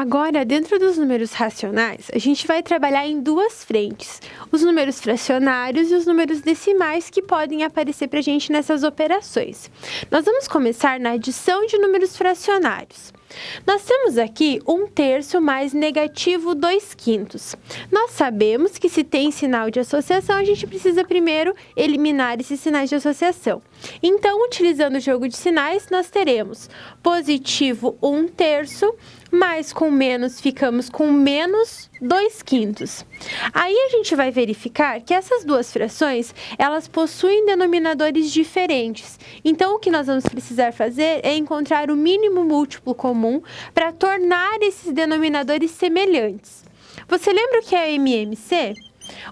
Agora, dentro dos números racionais, a gente vai trabalhar em duas frentes: os números fracionários e os números decimais que podem aparecer para a gente nessas operações. Nós vamos começar na adição de números fracionários. Nós temos aqui 1/3 mais negativo 2/5. Nós sabemos que se tem sinal de associação, a gente precisa primeiro eliminar esses sinais de associação. Então, utilizando o jogo de sinais, nós teremos positivo 1/3, mais com menos ficamos com menos 2/5. Aí a gente vai verificar que essas duas frações, elas possuem denominadores diferentes. Então, o que nós vamos precisar fazer é encontrar o mínimo múltiplo comum para tornar esses denominadores semelhantes. Você lembra o que é MMC?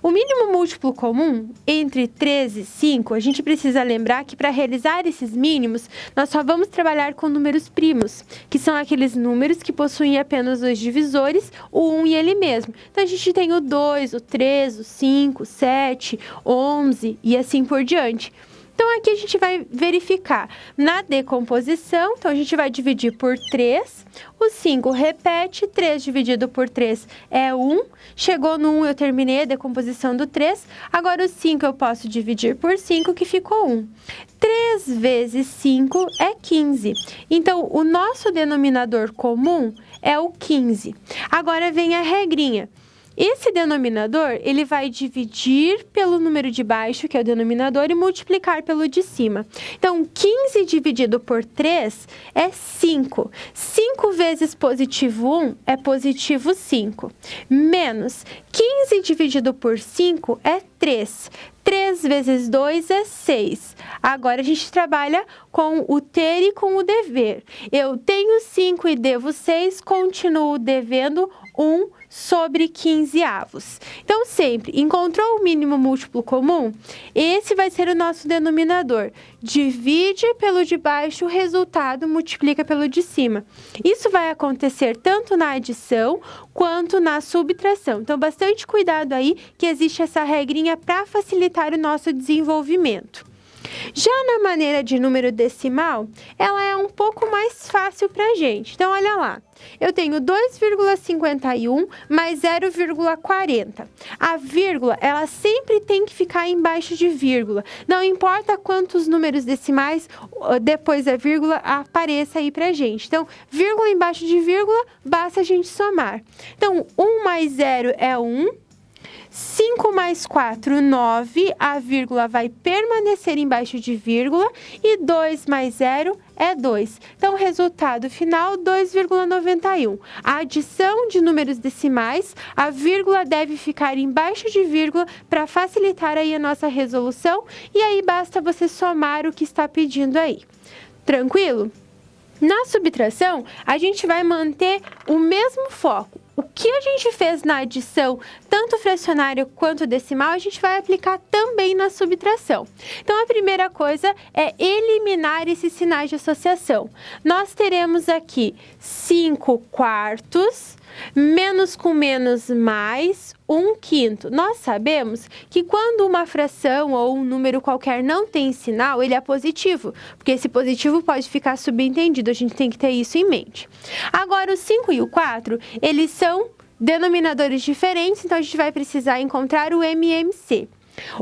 O mínimo múltiplo comum entre 3 e 5, a gente precisa lembrar que para realizar esses mínimos, nós só vamos trabalhar com números primos, que são aqueles números que possuem apenas dois divisores, o 1 e ele mesmo. Então, a gente tem o 2, o 3, o 5, o 7, 11 e assim por diante. Então, aqui a gente vai verificar na decomposição. Então, a gente vai dividir por 3. O 5 repete, 3 dividido por 3 é 1. Chegou no 1, eu terminei a decomposição do 3. Agora, o 5 eu posso dividir por 5, que ficou 1. 3 vezes 5 é 15. Então, o nosso denominador comum é o 15. Agora, vem a regrinha. Esse denominador, ele vai dividir pelo número de baixo, que é o denominador, e multiplicar pelo de cima. Então, 15 dividido por 3 é 5. 5 vezes positivo 1 é positivo 5. Menos 15 dividido por 5 é 3. 3 vezes 2 é 6. Agora, a gente trabalha com o ter e com o dever. Eu tenho 5 e devo 6, continuo devendo 1 sobre 15 avos. Então, sempre encontrou o mínimo múltiplo comum? Esse vai ser o nosso denominador. Divide pelo de baixo, o resultado multiplica pelo de cima. Isso vai acontecer tanto na adição quanto na subtração. Então, bastante cuidado aí, que existe essa regrinha para facilitar o nosso desenvolvimento. Já na maneira de número decimal, ela é um pouco mais fácil para a gente. Então, olha lá. Eu tenho 2,51 mais 0,40. A vírgula, ela sempre tem que ficar embaixo de vírgula. Não importa quantos números decimais depois da vírgula apareça aí pra gente. Então, vírgula embaixo de vírgula, basta a gente somar. Então, 1 mais 0 é 1. 5 mais 4, 9, a vírgula vai permanecer embaixo de vírgula, e 2 mais 0 é 2. Então, o resultado final, 2,91. A adição de números decimais, a vírgula deve ficar embaixo de vírgula para facilitar aí a nossa resolução, e aí basta você somar o que está pedindo aí. Tranquilo? Na subtração, a gente vai manter o mesmo foco. O que a gente fez na adição, tanto fracionário quanto decimal, a gente vai aplicar também na subtração. Então, a primeira coisa é eliminar esses sinais de associação. Nós teremos aqui 5/4, menos com menos mais 1/5. Nós sabemos que quando uma fração ou um número qualquer não tem sinal, ele é positivo, porque esse positivo pode ficar subentendido, a gente tem que ter isso em mente. Agora, o 5 e o 4, eles são denominadores diferentes, então a gente vai precisar encontrar o MMC.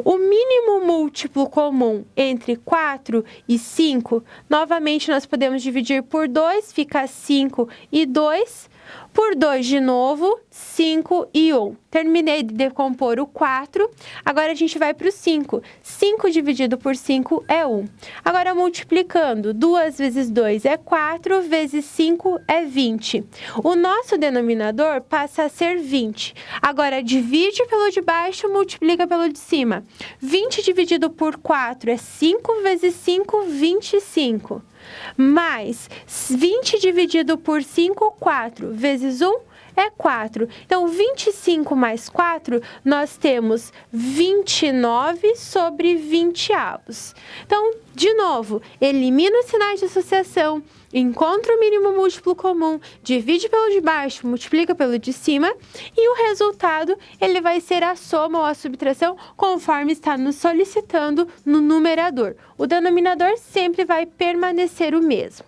O mínimo múltiplo comum entre 4 e 5, novamente nós podemos dividir por 2, fica 5 e 2. Por 2 de novo, 5 e 1. Terminei de decompor o 4, agora a gente vai para o 5. 5 dividido por 5 é 1. Agora, multiplicando, 2 vezes 2 é 4, vezes 5 é 20. O nosso denominador passa a ser 20. Agora, divide pelo de baixo, multiplica pelo de cima. 20 dividido por 4 é 5, vezes 5, 25. Mais 20 dividido por 5, 4, vezes 1 é 4. Então, 25 mais 4, nós temos 29 sobre 20 avos. Então, de novo, elimina os sinais de associação, encontra o mínimo múltiplo comum, divide pelo de baixo, multiplica pelo de cima, e o resultado, ele vai ser a soma ou a subtração, conforme está nos solicitando no numerador. O denominador sempre vai permanecer o mesmo.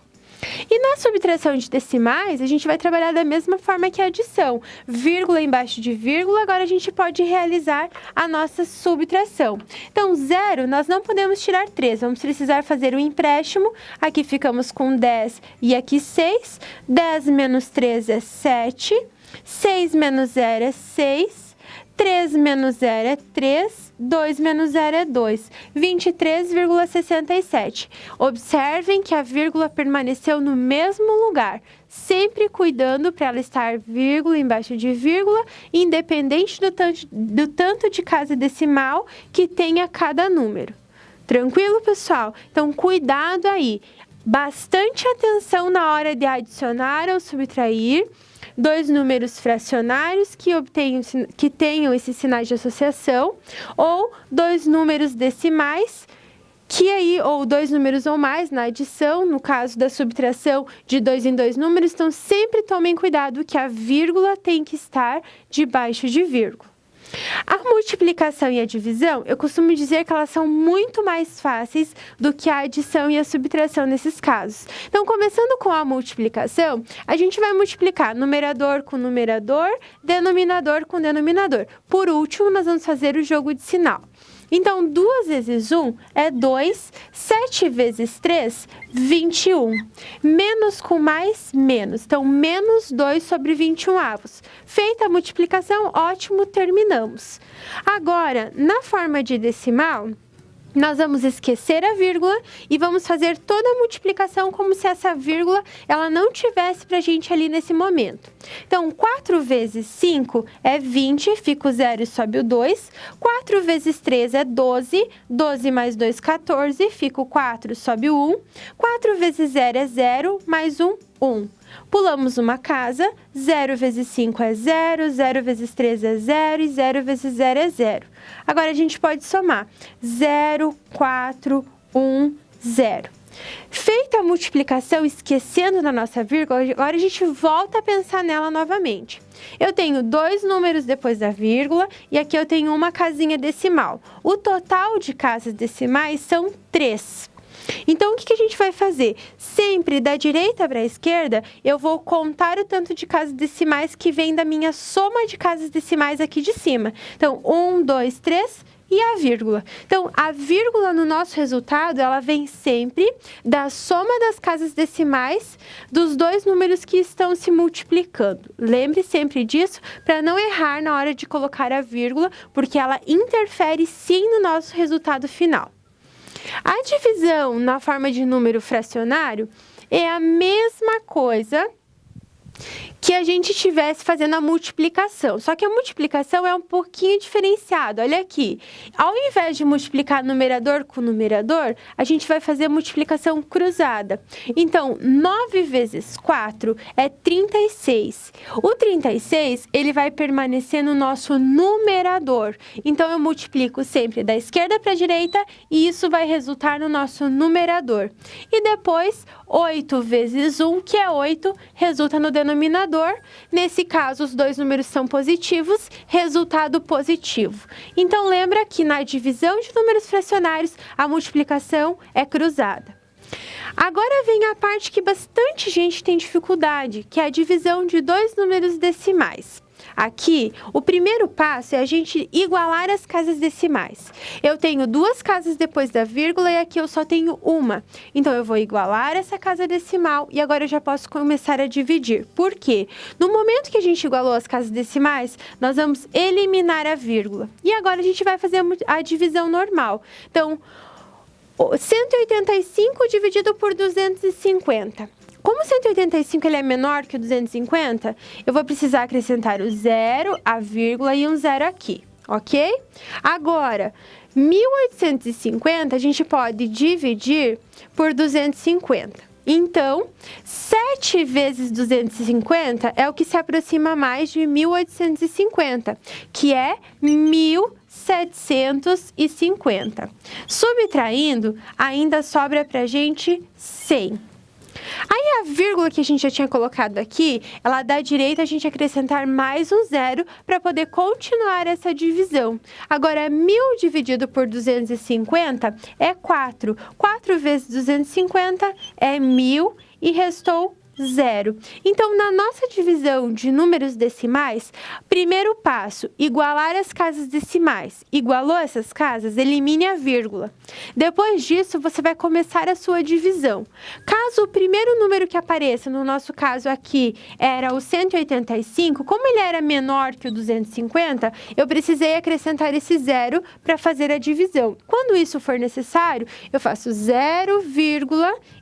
E na subtração de decimais, a gente vai trabalhar da mesma forma que a adição. Vírgula embaixo de vírgula, agora a gente pode realizar a nossa subtração. Então, 0, nós não podemos tirar 3, vamos precisar fazer um empréstimo. Aqui ficamos com 10 e aqui 6. 10 menos 3 é 7. 6 menos 0 é 6. 3 menos 0 é 3, 2 menos 0 é 2, 23,67. Observem que a vírgula permaneceu no mesmo lugar, sempre cuidando para ela estar vírgula embaixo de vírgula, independente do tanto de casa decimal que tenha cada número. Tranquilo, pessoal? Então, cuidado aí. Bastante atenção na hora de adicionar ou subtrair. Dois números fracionários que tenham esses sinais de associação, ou dois números decimais, ou dois números ou mais na adição, no caso da subtração de 2 em 2 números, então sempre tomem cuidado que a vírgula tem que estar debaixo de vírgula. A multiplicação e a divisão, eu costumo dizer que elas são muito mais fáceis do que a adição e a subtração nesses casos. Então, começando com a multiplicação, a gente vai multiplicar numerador com numerador, denominador com denominador. Por último, nós vamos fazer o jogo de sinal. Então, 2 vezes 1 é 2, 7 vezes 3, 21. Menos com mais, menos. Então, menos 2 sobre 21 avos. Feita a multiplicação, ótimo, terminamos. Agora, na forma de decimal, nós vamos esquecer a vírgula e vamos fazer toda a multiplicação como se essa vírgula ela não tivesse para a gente ali nesse momento. Então, 4 vezes 5 é 20, fica o 0 e sobe o 2. 4 vezes 3 é 12, 12 mais 2, 14, fica o 4, sobe o 1. 4 vezes 0 é 0, mais 1, 1. Pulamos uma casa, 0 vezes 5 é 0, 0 vezes 3 é 0 e 0 vezes 0 é 0. Agora, a gente pode somar 0, 4, 1, 0. Feita a multiplicação, esquecendo da nossa vírgula, agora a gente volta a pensar nela novamente. Eu tenho dois números depois da vírgula e aqui eu tenho uma casinha decimal. O total de casas decimais são 3. Então, o que a gente vai fazer? Sempre da direita para a esquerda, eu vou contar o tanto de casas decimais que vem da minha soma de casas decimais aqui de cima. Então, 1, 2, 3 e a vírgula. Então, a vírgula no nosso resultado, ela vem sempre da soma das casas decimais dos dois números que estão se multiplicando. Lembre sempre disso para não errar na hora de colocar a vírgula, porque ela interfere sim no nosso resultado final. A divisão na forma de número fracionário é a mesma coisa que a gente estivesse fazendo a multiplicação. Só que a multiplicação é um pouquinho diferenciado. Olha aqui, ao invés de multiplicar numerador com numerador, a gente vai fazer a multiplicação cruzada. Então, 9 vezes 4 é 36. O 36, ele vai permanecer no nosso numerador. Então, eu multiplico sempre da esquerda para a direita e isso vai resultar no nosso numerador. E depois, 8 vezes 1, que é 8, resulta no denominador. Nesse caso, os dois números são positivos, resultado positivo. Então, lembra que na divisão de números fracionários, a multiplicação é cruzada. Agora vem a parte que bastante gente tem dificuldade, que é a divisão de dois números decimais. Aqui, o primeiro passo é a gente igualar as casas decimais. Eu tenho duas casas depois da vírgula e aqui eu só tenho uma. Então, eu vou igualar essa casa decimal e agora eu já posso começar a dividir. Por quê? No momento que a gente igualou as casas decimais, nós vamos eliminar a vírgula. E agora a gente vai fazer a divisão normal. Então, 185 dividido por 250. Como 185 ele é menor que o 250, eu vou precisar acrescentar o 0, a vírgula e um 0 aqui, ok? Agora, 1850 a gente pode dividir por 250. Então, 7 vezes 250 é o que se aproxima mais de 1850, que é 1750. Subtraindo, ainda sobra pra gente 100. Aí a vírgula que a gente já tinha colocado aqui, ela dá direito a gente acrescentar mais um zero para poder continuar essa divisão. Agora, 1.000 dividido por 250 é 4. 4 vezes 250 é 1.000 e restou 0. Então, na nossa divisão de números decimais, primeiro passo, igualar as casas decimais. Igualou essas casas? Elimine a vírgula. Depois disso, você vai começar a sua divisão. Caso o primeiro número que apareça, no nosso caso aqui, era o 185, como ele era menor que o 250, eu precisei acrescentar esse zero para fazer a divisão. Quando isso for necessário, eu faço 0,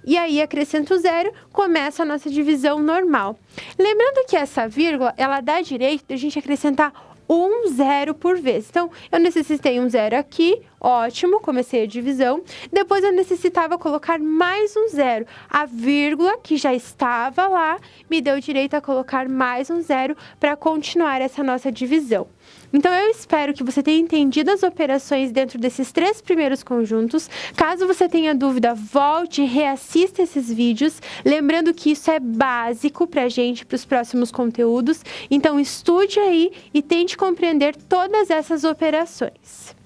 e aí acrescento zero, começa a nossa divisão normal. Lembrando que essa vírgula, ela dá direito de a gente acrescentar um zero por vez. Então, eu necessitei um zero aqui, ótimo, comecei a divisão. Depois, eu necessitava colocar mais um zero. A vírgula, que já estava lá, me deu direito a colocar mais um zero para continuar essa nossa divisão. Então, eu espero que você tenha entendido as operações dentro desses 3 primeiros conjuntos. Caso você tenha dúvida, volte e reassista esses vídeos. Lembrando que isso é básico para a gente, para os próximos conteúdos. Então, estude aí e tente compreender todas essas operações.